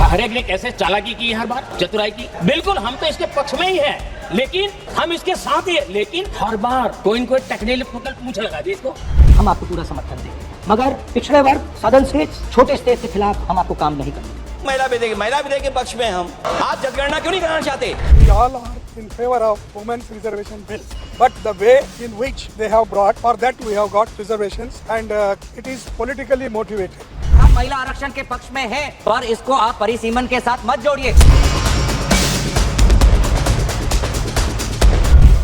हर एक ने कैसे चालाकी की हर बार, चतुराई की। बिल्कुल हम तो इसके पक्ष में ही है, लेकिन हम इसके साथ ही है। लेकिन हर बार कोई न कोई टेक्निकल पूछ लगा दी इसको। हम आपको पूरा समर्थन देंगे, मगर पिछड़े वर्ग सदन से छोटे स्टेट के खिलाफ हम आपको काम नहीं करेंगे। महिला विधेयक के पक्ष में हम आज जनगणना क्यों नहीं कराना चाहते? We all are in favor of women's reservation bill, but the way in which they have brought, for that we have got reservations, and it is politically motivated. हम महिला आरक्षण के पक्ष में हैं, पर इसको आप परिसीमन के साथ मत जोड़िए।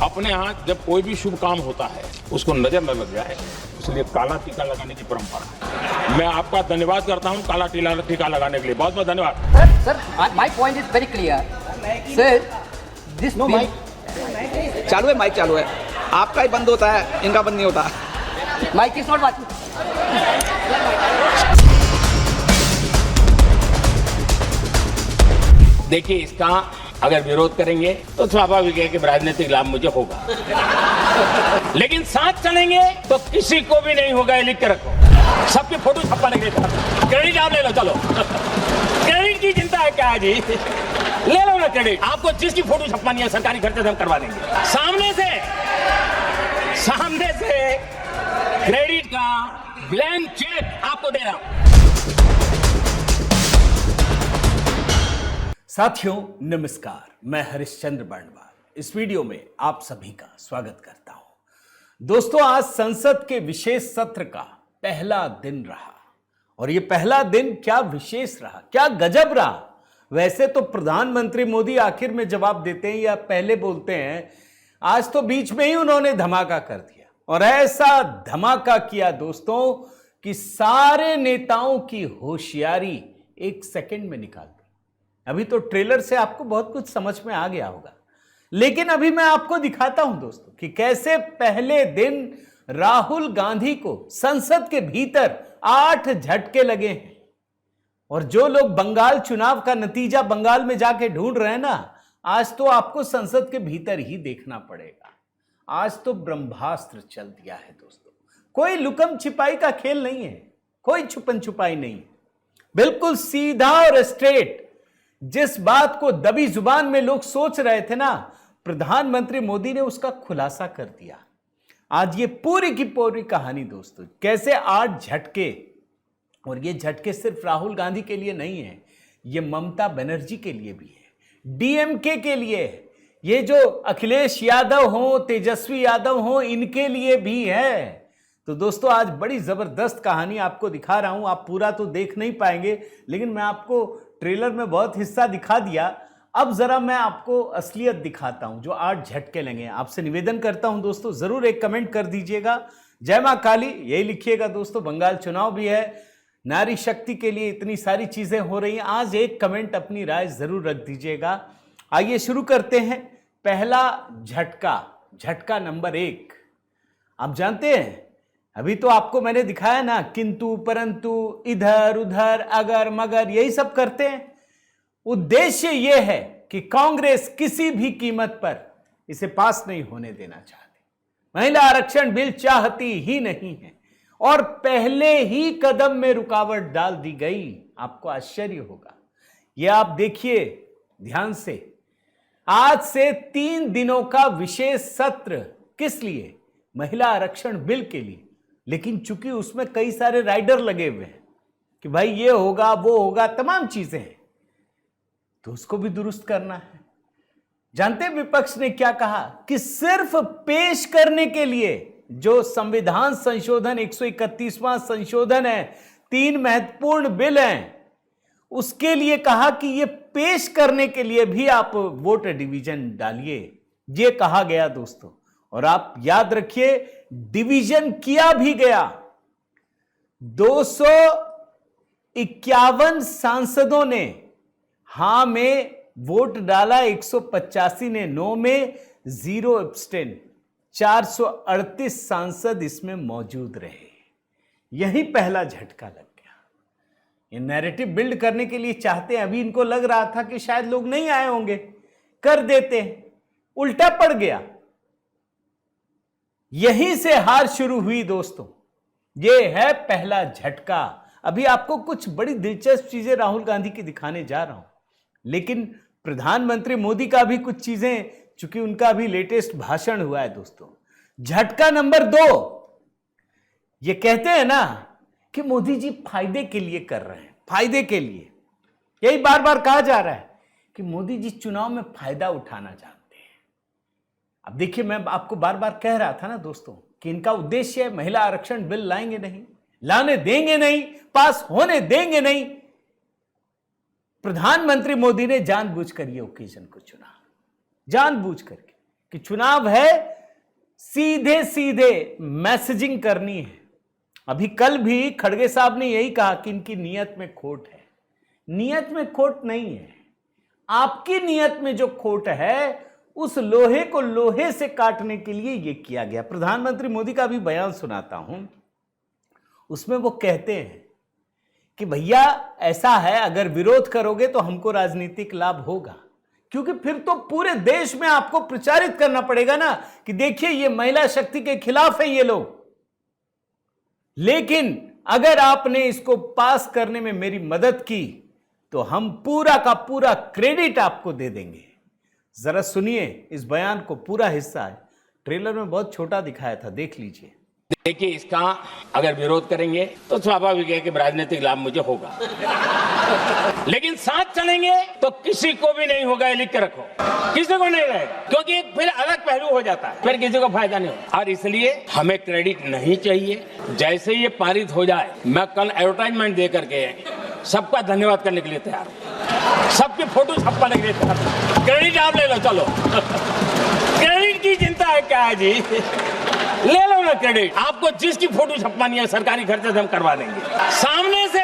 अपने यहाँ जब कोई भी शुभ काम होता है उसको नजर न लग जाए, इसलिए काला टीका लगाने की परंपरा है। मैं आपका धन्यवाद करता हूँ काला टीका लगाने के लिए, बहुत बहुत धन्यवाद। Sir, my point is very clear. Sir, this no bill, mic चालू है, माइक चालू है। आपका ही बंद होता है, इनका बंद नहीं होता। mic is not working. देखिए, इसका अगर विरोध करेंगे तो स्वाभाविक है कि राजनीतिक लाभ मुझे होगा, लेकिन साथ चलेंगे तो किसी को भी नहीं होगा। ये लिख के रखो, सबकी फोटो छपाने के लिए क्रेडिट आप ले लो। चलो, क्रेडिट की चिंता है क्या है जी? ले लो ना क्रेडिट। आपको जिसकी फोटो छपवानी है सरकारी खर्चे से हम करवा देंगे। सामने से क्रेडिट का ब्लैंक चेक आपको दे रहा हूं। साथियों नमस्कार, मैं हरिश्चंद्र बर्णवाल इस वीडियो में आप सभी का स्वागत करता हूं। दोस्तों, आज संसद के विशेष सत्र का पहला दिन रहा और ये पहला दिन क्या विशेष रहा, क्या गजब रहा। वैसे तो प्रधानमंत्री मोदी आखिर में जवाब देते हैं या पहले बोलते हैं, आज तो बीच में ही उन्होंने धमाका कर दिया और ऐसा धमाका किया दोस्तों कि सारे नेताओं की होशियारी एक सेकंड में निकाल दी। अभी तो ट्रेलर से आपको बहुत कुछ समझ में आ गया होगा, लेकिन अभी मैं आपको दिखाता हूं दोस्तों कि कैसे पहले दिन राहुल गांधी को संसद के भीतर 8 झटके लगे हैं। और जो लोग बंगाल चुनाव का नतीजा बंगाल में जाके ढूंढ रहे हैं ना, आज तो आपको संसद के भीतर ही देखना पड़ेगा। आज तो ब्रह्मास्त्र चल दिया है दोस्तों। कोई लुकम छिपाई का खेल नहीं है, कोई छुपन छुपाई नहीं है, बिल्कुल सीधा और स्ट्रेट। जिस बात को दबी जुबान में लोग सोच रहे थे ना, प्रधानमंत्री मोदी ने उसका खुलासा कर दिया। आज ये पूरी की पूरी कहानी दोस्तों, कैसे 8 झटके, और ये झटके सिर्फ राहुल गांधी के लिए नहीं है, ये ममता बनर्जी के लिए भी है, डीएमके के लिए है, ये जो अखिलेश यादव हो, तेजस्वी यादव हो, इनके लिए भी है। तो दोस्तों, आज बड़ी जबरदस्त कहानी आपको दिखा रहा हूं। आप पूरा तो देख नहीं पाएंगे, लेकिन मैं आपको ट्रेलर में बहुत हिस्सा दिखा दिया। अब जरा मैं आपको असलियत दिखाता हूं, जो 8 झटके लगे। आपसे निवेदन करता हूं दोस्तों, जरूर एक कमेंट कर दीजिएगा, जय मां काली यही लिखिएगा दोस्तों। बंगाल चुनाव भी है, नारी शक्ति के लिए इतनी सारी चीजें हो रही हैं। आज एक कमेंट अपनी राय जरूर रख दीजिएगा। आइए शुरू करते हैं। पहला झटका नंबर 1। आप जानते हैं, अभी तो आपको मैंने दिखाया ना, किंतु परंतु, इधर उधर, अगर मगर, यही सब करते हैं। उद्देश्य यह है कि कांग्रेस किसी भी कीमत पर इसे पास नहीं होने देना चाहती। महिला आरक्षण बिल चाहती ही नहीं है और पहले ही कदम में रुकावट डाल दी गई। आपको आश्चर्य होगा, यह आप देखिए ध्यान से। आज से 3 दिनों का विशेष सत्र, किस लिए? महिला आरक्षण बिल के लिए। लेकिन चूंकि उसमें कई सारे राइडर लगे हुए हैं कि भाई ये होगा, वो होगा, तमाम चीजें हैं, तो उसको भी दुरुस्त करना है। जानते हैं विपक्ष ने क्या कहा? कि सिर्फ पेश करने के लिए जो संविधान संशोधन 131वां संशोधन है, 3 महत्वपूर्ण बिल हैं, उसके लिए कहा कि ये पेश करने के लिए भी आप वोट डिवीजन डालिए। ये कहा गया दोस्तों, और आप याद रखिए डिवीजन किया भी गया। 251 सांसदों ने हां में वोट डाला, 185 ने नो में, 0 एब्स्टेन। 438 सांसद इसमें मौजूद रहे। यही पहला झटका लग गया। ये नैरेटिव बिल्ड करने के लिए चाहते हैं। अभी इनको लग रहा था कि शायद लोग नहीं आए होंगे, कर देते हैं, उल्टा पड़ गया। यहीं से हार शुरू हुई दोस्तों। यह है पहला झटका। अभी आपको कुछ बड़ी दिलचस्प चीजें राहुल गांधी की दिखाने जा रहा हूं, लेकिन प्रधानमंत्री मोदी का भी कुछ चीजें, चूंकि उनका अभी लेटेस्ट भाषण हुआ है दोस्तों। झटका नंबर 2, ये कहते हैं ना कि मोदी जी फायदे के लिए कर रहे हैं, फायदे के लिए। यही बार बार कहा जा रहा है कि मोदी जी चुनाव में फायदा उठाना चाहते हैं। अब देखिए, मैं आपको बार बार कह रहा था ना दोस्तों कि इनका उद्देश्य है महिला आरक्षण बिल लाएंगे नहीं, लाने देंगे नहीं, पास होने देंगे नहीं। प्रधानमंत्री मोदी ने जानबूझकर ये ओकेजन को चुना, जानबूझ करके, कि चुनाव है, सीधे सीधे मैसेजिंग करनी है। अभी कल भी खड़गे साहब ने यही कहा कि इनकी नीयत में खोट है। नीयत में खोट नहीं है, आपकी नीयत में जो खोट है उस लोहे को लोहे से काटने के लिए यह किया गया। प्रधानमंत्री मोदी का भी बयान सुनाता हूं, उसमें वो कहते हैं कि भैया ऐसा है, अगर विरोध करोगे तो हमको राजनीतिक लाभ होगा, क्योंकि फिर तो पूरे देश में आपको प्रचारित करना पड़ेगा ना कि देखिए ये महिला शक्ति के खिलाफ है ये लोग। लेकिन अगर आपने इसको पास करने में मेरी मदद की तो हम पूरा का पूरा क्रेडिट आपको दे देंगे। जरा सुनिए इस बयान को, पूरा हिस्सा है, ट्रेलर में बहुत छोटा दिखाया था, देख लीजिए। देखिए, इसका अगर विरोध करेंगे तो स्वाभाविक है कि राजनीतिक लाभ मुझे होगा, लेकिन साथ चलेंगे तो किसी को भी नहीं होगा, ये लिख के रखो, किसी को नहीं रहेगा, क्योंकि फिर अलग पहलू हो जाता है, फिर किसी को फायदा नहीं होगा। और इसलिए हमें क्रेडिट नहीं चाहिए। जैसे ये पारित हो जाए, मैं कल एडवर्टाइजमेंट दे करके सबका धन्यवाद करने के लिए तैयार हूं, सबकी फोटो छपवाने के लिए तैयार हूं। क्रेडिट आप ले लो, चलो क्रेडिट की चिंता है क्या है जी, ले लो ना क्रेडिट। आपको जिसकी फोटो छपवानी है सरकारी खर्चे से हम करवा देंगे। सामने से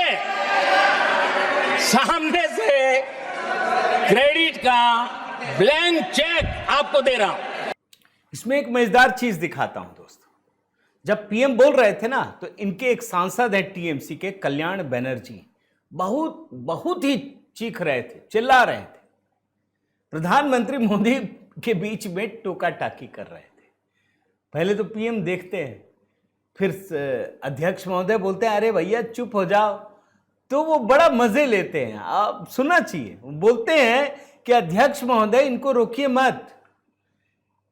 क्रेडिट का ब्लैंक चेक आपको दे रहा हूं। इसमें एक मजेदार चीज दिखाता हूं दोस्तों। जब पीएम बोल रहे थे ना, तो इनके एक सांसद हैं टीएमसी के, कल्याण बनर्जी, बहुत ही चीख रहे थे, चिल्ला रहे थे। प्रधानमंत्री मोदी के बीच में टोका टाकी कर रहे थे। पहले तो पीएम देखते हैं, फिर अध्यक्ष महोदय बोलते हैं अरे भैया चुप हो जाओ, तो वो बड़ा मजे लेते हैं, आप सुनना चाहिए। बोलते हैं कि अध्यक्ष महोदय इनको रोकिए मत,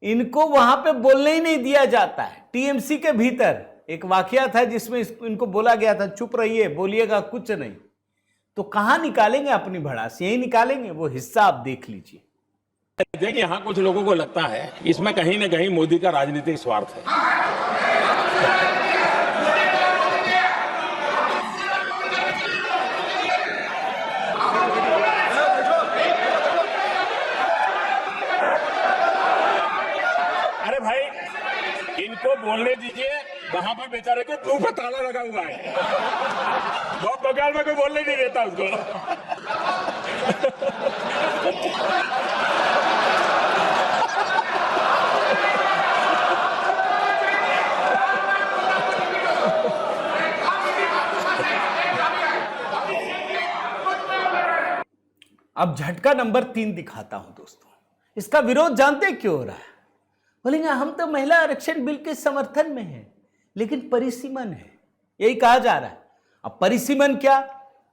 इनको वहां पे बोलने ही नहीं दिया जाता है। टीएमसी के भीतर एक वाकया था जिसमें इनको बोला गया था चुप रहिए, बोलिएगा कुछ नहीं। तो कहां निकालेंगे अपनी भड़ास, यही निकालेंगे, वो हिस्सा आप देख लीजिए। देखिए, यहां कुछ लोगों को लगता है इसमें कहीं ना कहीं मोदी का राजनीतिक स्वार्थ है। अरे भाई, इनको बोलने दीजिए, वहां पर बेचारे को मुंह पर ताला लगा हुआ है, बहुत बगाल में कोई बोलने नहीं देता उसको। अब झटका नंबर 3 दिखाता हूं दोस्तों। इसका विरोध जानते क्यों हो रहा है? बोलेंगे हम तो महिला आरक्षण बिल के समर्थन में हैं, लेकिन परिसीमन है, यही कहा जा रहा है। अब परिसीमन क्या,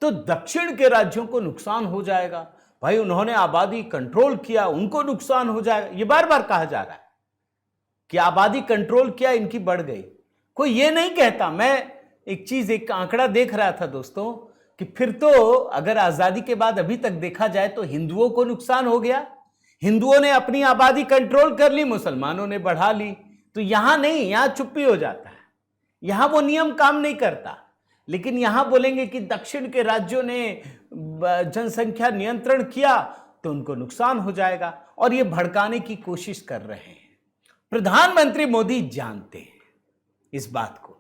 तो दक्षिण के राज्यों को नुकसान हो जाएगा, भाई उन्होंने आबादी कंट्रोल किया, उनको नुकसान हो जाएगा। ये बार बार कहा जा रहा है कि आबादी कंट्रोल किया, इनकी बढ़ गई। कोई ये नहीं कहता। मैं एक आंकड़ा देख रहा था दोस्तों कि फिर तो अगर आजादी के बाद अभी तक देखा जाए तो हिंदुओं को नुकसान हो गया, हिंदुओं ने अपनी आबादी कंट्रोल कर ली, मुसलमानों ने बढ़ा ली। तो यहां नहीं, यहां चुप्पी हो जाता है, यहां वो नियम काम नहीं करता। लेकिन यहां बोलेंगे कि दक्षिण के राज्यों ने जनसंख्या नियंत्रण किया तो उनको नुकसान हो जाएगा, और ये भड़काने की कोशिश कर रहे हैं। प्रधानमंत्री मोदी जानते हैं इस बात को।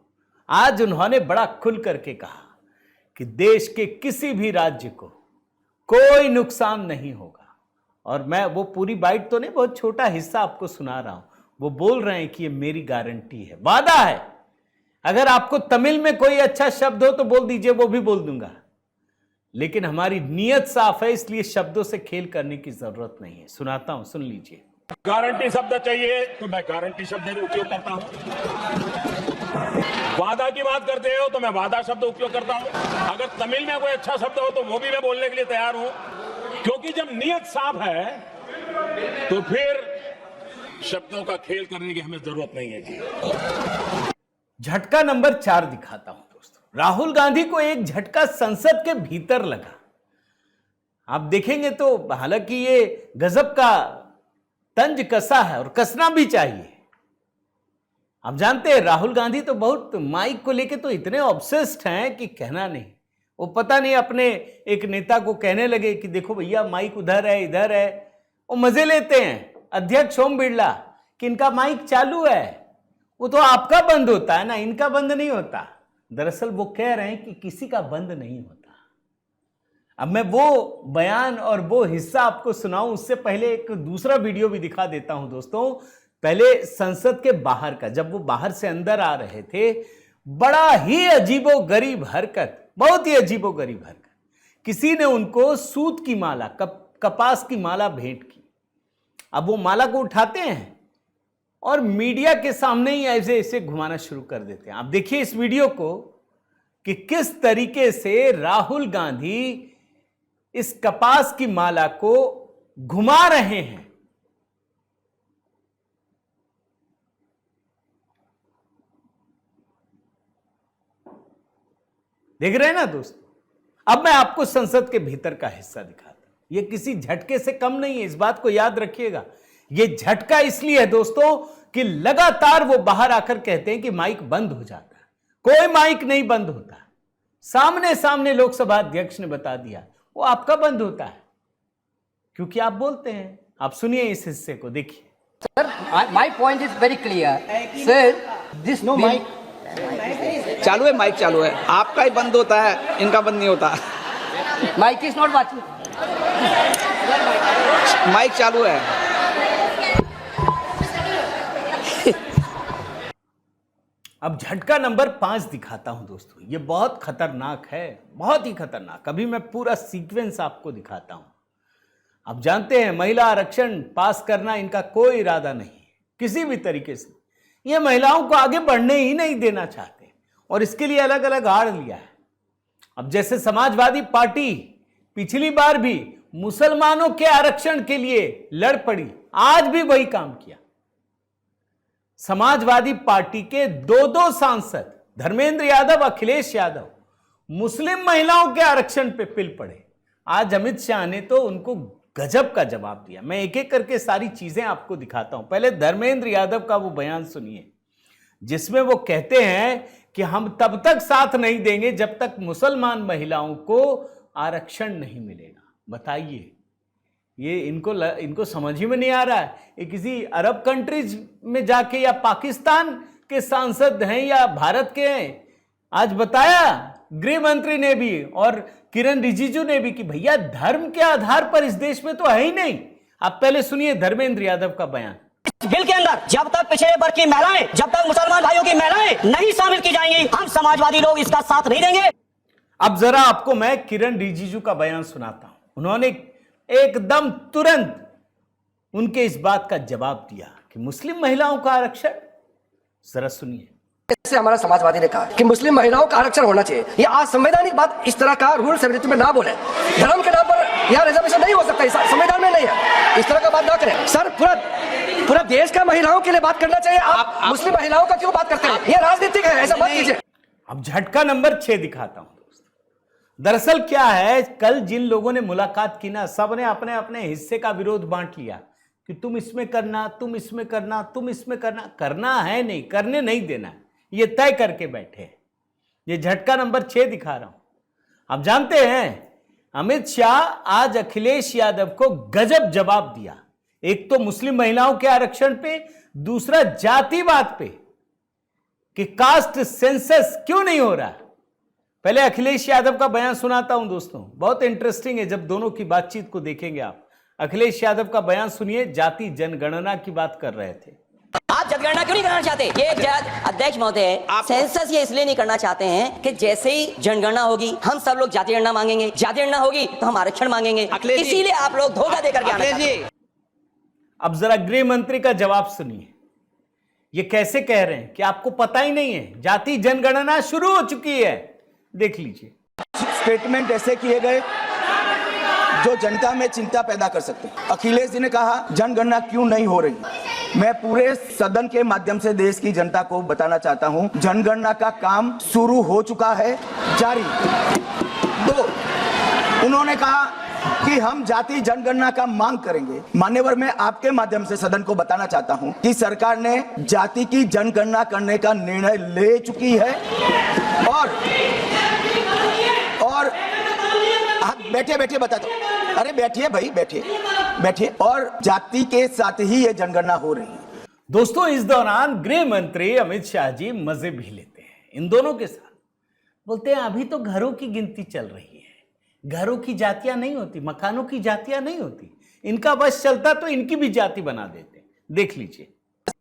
आज उन्होंने बड़ा खुल करके कहा कि देश के किसी भी राज्य को कोई नुकसान नहीं होगा। और मैं वो पूरी बाइट तो नहीं, बहुत छोटा हिस्सा आपको सुना रहा हूं। वो बोल रहे हैं कि ये मेरी गारंटी है, वादा है। अगर आपको तमिल में कोई अच्छा शब्द हो तो बोल दीजिए, वो भी बोल दूंगा। लेकिन हमारी नीयत साफ है, इसलिए शब्दों से खेल करने की जरूरत नहीं है। सुनाता हूं, सुन लीजिए। गारंटी शब्द चाहिए तो मैं गारंटी शब्द उपयोग करता हूं। वादा की बात करते हो तो मैं वादा शब्द उपयोग करता हूं। अगर तमिल में कोई अच्छा शब्द हो तो वो भी मैं बोलने के लिए तैयार हूं, क्योंकि जब नीयत साफ है तो फिर शब्दों का खेल करने की हमें जरूरत नहीं है जी। झटका नंबर 4 दिखाता हूं दोस्तों। राहुल गांधी को एक झटका संसद के भीतर लगा। आप देखेंगे तो हालांकि ये गजब का तंज कसा है और कसना भी चाहिए। आप जानते हैं राहुल गांधी तो बहुत माइक को लेके तो इतने ऑब्सेस्ड हैं कि कहना नहीं। वो पता नहीं अपने एक नेता को कहने लगे कि देखो भैया माइक उधर है इधर है। वो मजे लेते हैं अध्यक्ष ओम बिरला कि इनका माइक चालू है, वो तो आपका बंद होता है ना, इनका बंद नहीं होता। दरअसल वो कह रहे हैं कि किसी का बंद नहीं होता। अब मैं वो बयान और वो हिस्सा आपको सुनाऊं उससे पहले एक दूसरा वीडियो भी दिखा देता हूं दोस्तों। पहले संसद के बाहर का, जब वो बाहर से अंदर आ रहे थे, बड़ा ही अजीबोगरीब हरकत, बहुत ही अजीबोगरीब हरकत। किसी ने उनको सूत की माला, कपास की माला भेंट की। अब वो माला को उठाते हैं और मीडिया के सामने ही ऐसे ऐसे घुमाना शुरू कर देते हैं। आप देखिए इस वीडियो को कि किस तरीके से राहुल गांधी इस कपास की माला को घुमा रहे हैं। देख रहे हैं ना दोस्तों। अब मैं आपको संसद के भीतर का हिस्सा दिखाता हूं। यह किसी झटके से कम नहीं है, इस बात को याद रखिएगा। यह झटका इसलिए है दोस्तों कि लगातार वो बाहर आकर कहते हैं कि माइक बंद हो जाता है। कोई माइक नहीं बंद होता। सामने सामने लोकसभा अध्यक्ष ने बता दिया वो आपका बंद होता है क्योंकि आप बोलते हैं। आप सुनिए इस हिस्से को, देखिए। Sir, my point is very clear. Sir, this no mic चालू है, माइक चालू है। आपका ही बंद होता है, इनका बंद नहीं होता। mic is not watching. Mic चालू है। अब झटका नंबर 5 दिखाता हूं दोस्तों। यह बहुत खतरनाक है, बहुत ही खतरनाक। अभी मैं पूरा सीक्वेंस आपको दिखाता हूं। आप जानते हैं महिला आरक्षण पास करना इनका कोई इरादा नहीं किसी भी तरीके से। ये महिलाओं को आगे बढ़ने ही नहीं देना चाहते और इसके लिए अलग अलग आड़ लिया है। अब जैसे समाजवादी पार्टी पिछली बार भी मुसलमानों के आरक्षण के लिए लड़ पड़ी, आज भी वही काम किया। समाजवादी पार्टी के दो सांसद धर्मेंद्र यादव, अखिलेश यादव मुस्लिम महिलाओं के आरक्षण पे पिल पड़े। आज अमित शाह ने तो उनको गजब का जवाब दिया। मैं एक एक करके सारी चीजें आपको दिखाता हूं। पहले धर्मेंद्र यादव का वो बयान सुनिए जिसमें वो कहते हैं कि हम तब तक साथ नहीं देंगे जब तक मुसलमान महिलाओं को आरक्षण नहीं मिलेगा। बताइए, ये इनको समझ ही में नहीं आ रहा है। ये किसी अरब कंट्रीज में जाके या पाकिस्तान के सांसद हैं या भारत के हैं। आज बताया गृह मंत्री ने भी और किरण रिजिजू ने भी कि भैया धर्म के आधार पर इस देश में तो है ही नहीं। आप पहले सुनिए धर्मेंद्र यादव का बयान। बिल के अंदर जब तक पिछड़े वर्ग की महिलाएं, जब तक मुसलमान भाइयों की महिलाएं नहीं शामिल की जाएंगी, हम समाजवादी लोग इसका साथ नहीं देंगे। अब जरा आपको मैं किरण रिजिजू का बयान सुनाता हूं। उन्होंने एकदम तुरंत उनके इस बात का जवाब दिया कि मुस्लिम महिलाओं का आरक्षण, जरा सुनिए। जैसे हमारा समाजवादी ने कहा कि मुस्लिम महिलाओं का आरक्षण होना चाहिए, ये असंवैधानिक बात इस तरह का रूल 73 में ना बोले। धर्म के नाम पर यहाँ रिजर्वेशन नहीं हो सकता, संविधान में नहीं है। इस तरह का बात ना करें सर। पूरा देश का महिलाओं के लिए बात करना चाहिए। आप मुस्लिम महिलाओं का क्यों बात करते हैं? ये राजनीतिक है, ऐसा मत कीजिए। अब झटका नंबर 6 दिखाता हूं दोस्तों। दरअसल क्या है, कल जिन लोगों ने मुलाकात की ना, सबने अपने अपने हिस्से का विरोध बांट लिया कि तुम इसमें करना, तुम इसमें करना, तुम इसमें करना। करना है नहीं, करने नहीं देना, ये तय करके बैठे हैं। ये झटका नंबर 6 दिखा रहा हूं। आप जानते हैं अमित शाह आज अखिलेश यादव को गजब जवाब दिया। एक तो मुस्लिम महिलाओं के आरक्षण पे, दूसरा जातिवाद पे कि कास्ट सेंसस क्यों नहीं हो रहा। पहले अखिलेश यादव का बयान सुनाता हूं दोस्तों, बहुत इंटरेस्टिंग है जब दोनों की बातचीत को देखेंगे आप। अखिलेश यादव का बयान सुनिए। जाति जनगणना की बात कर रहे थे। आप जनगणना क्यों नहीं करना चाहते? ये अध्यक्ष महोदय, सेंसस ये इसलिए नहीं करना चाहते हैं कि जैसे ही जनगणना होगी हम सब लोग जाति गणना मांगेंगे, जाति गणना होगी तो हम आरक्षण मांगेंगे, इसीलिए आप लोग धोखा देकर के आना चाहते हैं। अब जरा गृह मंत्री का जवाब सुनिए। ये कैसे कह रहे हैं कि आपको पता ही नहीं है, जाति जनगणना शुरू हो चुकी है। देख लीजिए। स्टेटमेंट ऐसे किए गए जो जनता में चिंता पैदा कर सकते हैं। अखिलेश जी ने कहा जनगणना क्यों नहीं हो रही। मैं पूरे सदन के माध्यम से देश की जनता को बताना चाहता हूं, जनगणना का काम शुरू हो चुका है, जारी। 2, उन्होंने कहा कि हम जाति जनगणना का मांग करेंगे। मान्यवर, मैं आपके माध्यम से सदन को बताना चाहता हूं कि सरकार ने जाति की जनगणना करने का निर्णय ले चुकी है और आप बैठिए बता दो। अरे बैठिए भाई, बैठिए। और जाति के साथ ही ये जनगणना हो रही है। दोस्तों, इस दौरान गृह मंत्री अमित शाह जी मजे भी लेते हैं इन दोनों के साथ। बोलते हैं अभी तो घरों की गिनती चल रही है, घरों की जातियां नहीं होती, मकानों की जातियां नहीं होती। इनका बस चलता तो इनकी भी जाति बना देते। देख लीजिए।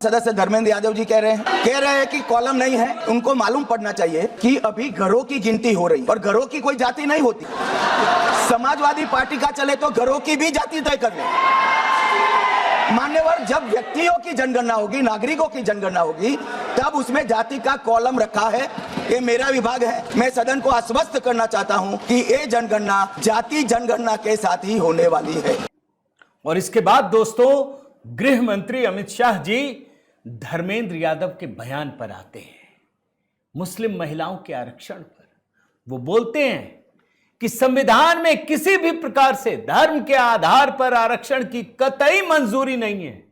सदस्य धर्मेंद्र यादव जी कह रहे हैं कि कॉलम नहीं है। उनको मालूम पड़ना चाहिए कि अभी घरों की गिनती हो रही और घरों की कोई जाति नहीं होती। समाजवादी पार्टी का चले तो घरों की भी जाति तय कर ले। मान्यवर, जब व्यक्तियों की जनगणना होगी, नागरिकों की जनगणना होगी, तब उसमें जाति का कॉलम रखा है। ये मेरा विभाग है। मैं सदन को आश्वस्त करना चाहता हूं कि ये जनगणना जाति जनगणना के साथ ही होने वाली है। और इसके बाद दोस्तों, गृह मंत्री अमित शाह जी धर्मेंद्र यादव के बयान पर आते हैं, मुस्लिम महिलाओं के आरक्षण पर। वो बोलते हैं कि संविधान में किसी भी प्रकार से धर्म के आधार पर आरक्षण की कतई मंजूरी नहीं है।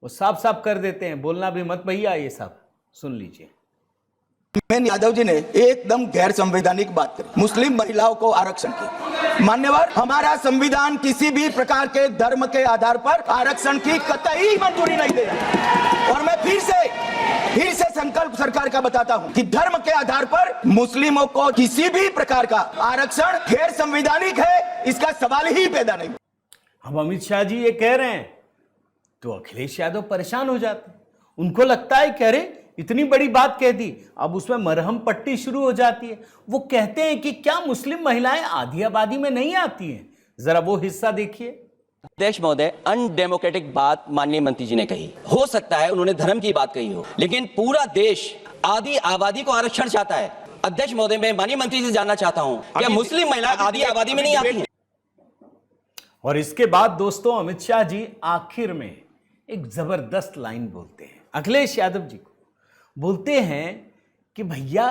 वो साफ साफ कर देते हैं, बोलना भी मत भैया, ये सब सुन लीजिए। यादव जी ने एकदम गैर संवैधानिक बात करी मुस्लिम महिलाओं को आरक्षण की। मान्यवर, हमारा संविधान किसी भी प्रकार के धर्म के आधार पर आरक्षण की कतई मंजूरी नहीं दे रहा। और मैं फिर से संकल्प सरकार का बताता हूं कि धर्म के आधार पर मुस्लिमों को किसी भी प्रकार का आरक्षण गैर संवैधानिक है, इसका सवाल ही पैदा नहीं। हम अमित शाह जी ये कह रहे हैं तो अखिलेश यादव परेशान हो जाते हैं। उनको लगता है कि अरे इतनी बड़ी बात कह दी, अब उसमें मरहम पट्टी शुरू हो जाती है। वो कहते हैं कि क्या मुस्लिम महिलाएं आधी आबादी में नहीं आती हैं? जरा वो हिस्सा देखिए। अध्यक्ष महोदय, अनडेमोक्रेटिक बात माननीय मंत्री जी ने कही। हो सकता है उन्होंने धर्म की बात कही हो, लेकिन पूरा देश आधी आबादी को आरक्षण चाहता है। अध्यक्ष महोदय, मैं माननीय मंत्री से जानना चाहता हूं क्या मुस्लिम महिलाएं आधी आबादी में नहीं आती हैं? और इसके बाद दोस्तों, अमित शाह जी आखिर में एक जबरदस्त लाइन बोलते हैं अखिलेश यादव जी को। बोलते हैं कि भैया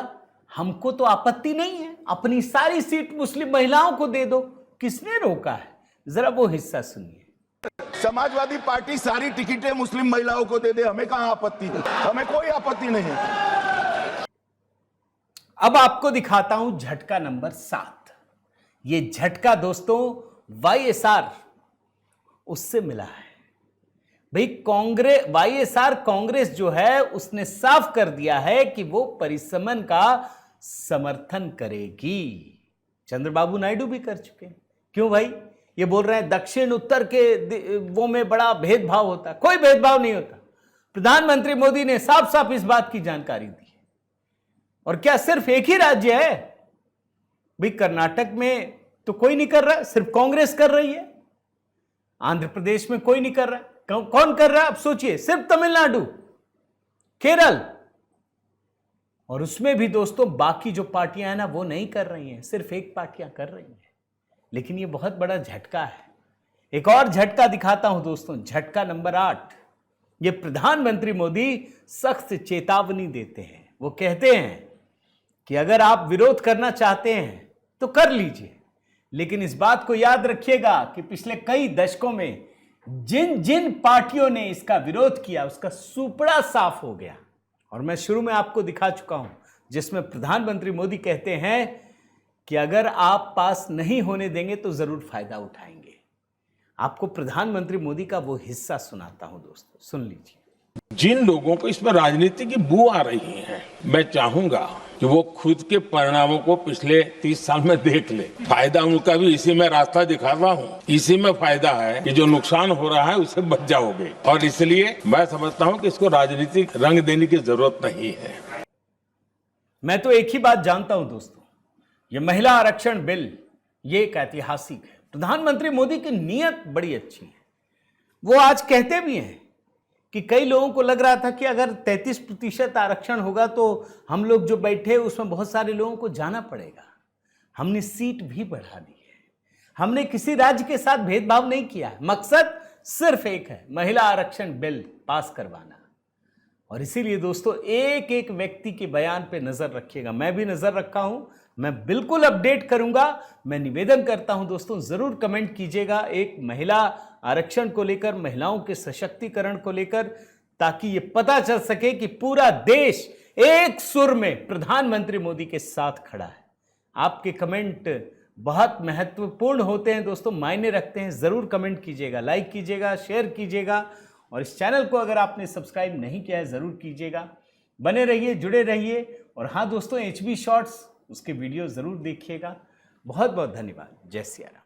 हमको तो आपत्ति नहीं है, अपनी सारी सीट मुस्लिम महिलाओं को दे दो। किसने रोका है? जरा वो हिस्सा सुनिए। समाजवादी पार्टी सारी टिकटें मुस्लिम महिलाओं को दे दे, हमें कहां आपत्ति है? हमें कोई आपत्ति नहीं है। अब आपको दिखाता हूं झटका नंबर 7। ये झटका दोस्तों YSR उससे मिला है। भाई YSR कांग्रेस जो है उसने साफ कर दिया है कि वो परिसमन का समर्थन करेगी। चंद्रबाबू नायडू भी कर चुके हैं। क्यों भाई? ये बोल रहे हैं दक्षिण उत्तर के वो में बड़ा भेदभाव होता है। कोई भेदभाव नहीं होता। प्रधानमंत्री मोदी ने साफ साफ इस बात की जानकारी दी है। और क्या सिर्फ एक ही राज्य है? भाई कर्नाटक में तो कोई नहीं कर रहा, सिर्फ कांग्रेस कर रही है। आंध्र प्रदेश में कोई नहीं कर रहा। कौन कर रहा है? अब सोचिए, सिर्फ तमिलनाडु, केरल, और उसमें भी दोस्तों बाकी जो पार्टियां हैं ना वो नहीं कर रही हैं, सिर्फ एक पार्टियां कर रही हैं। लेकिन ये बहुत बड़ा झटका है। एक और झटका दिखाता हूं दोस्तों, झटका नंबर 8। ये प्रधानमंत्री मोदी सख्त चेतावनी देते हैं। वो कहते हैं कि अगर आप विरोध करना चाहते हैं तो कर लीजिए, लेकिन इस बात को याद रखिएगा कि पिछले कई दशकों में जिन जिन पार्टियों ने इसका विरोध किया उसका सुपड़ा साफ हो गया। और मैं शुरू में आपको दिखा चुका हूं, जिसमें प्रधानमंत्री मोदी कहते हैं कि अगर आप पास नहीं होने देंगे तो जरूर फायदा उठाएंगे। आपको प्रधानमंत्री मोदी का वो हिस्सा सुनाता हूं दोस्तों, सुन लीजिए। जिन लोगों को इसमें राजनीति की बू आ रही है, मैं चाहूंगा कि वो खुद के परिणामों को पिछले 30 साल में देख ले। फायदा उनका भी इसी में रास्ता दिखा रहा हूँ। इसी में फायदा है कि जो नुकसान हो रहा है उससे बच जाओगे। और इसलिए मैं समझता हूँ कि इसको राजनीतिक रंग देने की जरूरत नहीं है। मैं तो एक ही बात जानता हूं दोस्तों, ये महिला आरक्षण बिल ये एक ऐतिहासिक है। प्रधानमंत्री मोदी की नीयत बड़ी अच्छी है। वो आज कहते भी हैं कि कई लोगों को लग रहा था कि अगर 33% आरक्षण होगा तो हम लोग जो बैठे उसमें बहुत सारे लोगों को जाना पड़ेगा। हमने सीट भी बढ़ा दी है, हमने किसी राज्य के साथ भेदभाव नहीं किया है। मकसद सिर्फ एक है, महिला आरक्षण बिल पास करवाना। और इसीलिए दोस्तों एक एक व्यक्ति के बयान पे नजर रखिएगा। मैं भी नजर रखा हूं, मैं बिल्कुल अपडेट करूंगा। मैं निवेदन करता हूं दोस्तों, जरूर कमेंट कीजिएगा एक महिला आरक्षण को लेकर, महिलाओं के सशक्तिकरण को लेकर, ताकि ये पता चल सके कि पूरा देश एक सुर में प्रधानमंत्री मोदी के साथ खड़ा है। आपके कमेंट बहुत महत्वपूर्ण होते हैं दोस्तों, मायने रखते हैं। जरूर कमेंट कीजिएगा, लाइक कीजिएगा, शेयर कीजिएगा, और इस चैनल को अगर आपने सब्सक्राइब नहीं किया है जरूर कीजिएगा। बने रहिए, जुड़े रहिए। और हाँ दोस्तों, HB शॉर्ट्स उसके वीडियो जरूर देखिएगा। बहुत बहुत धन्यवाद। जय सिया राम।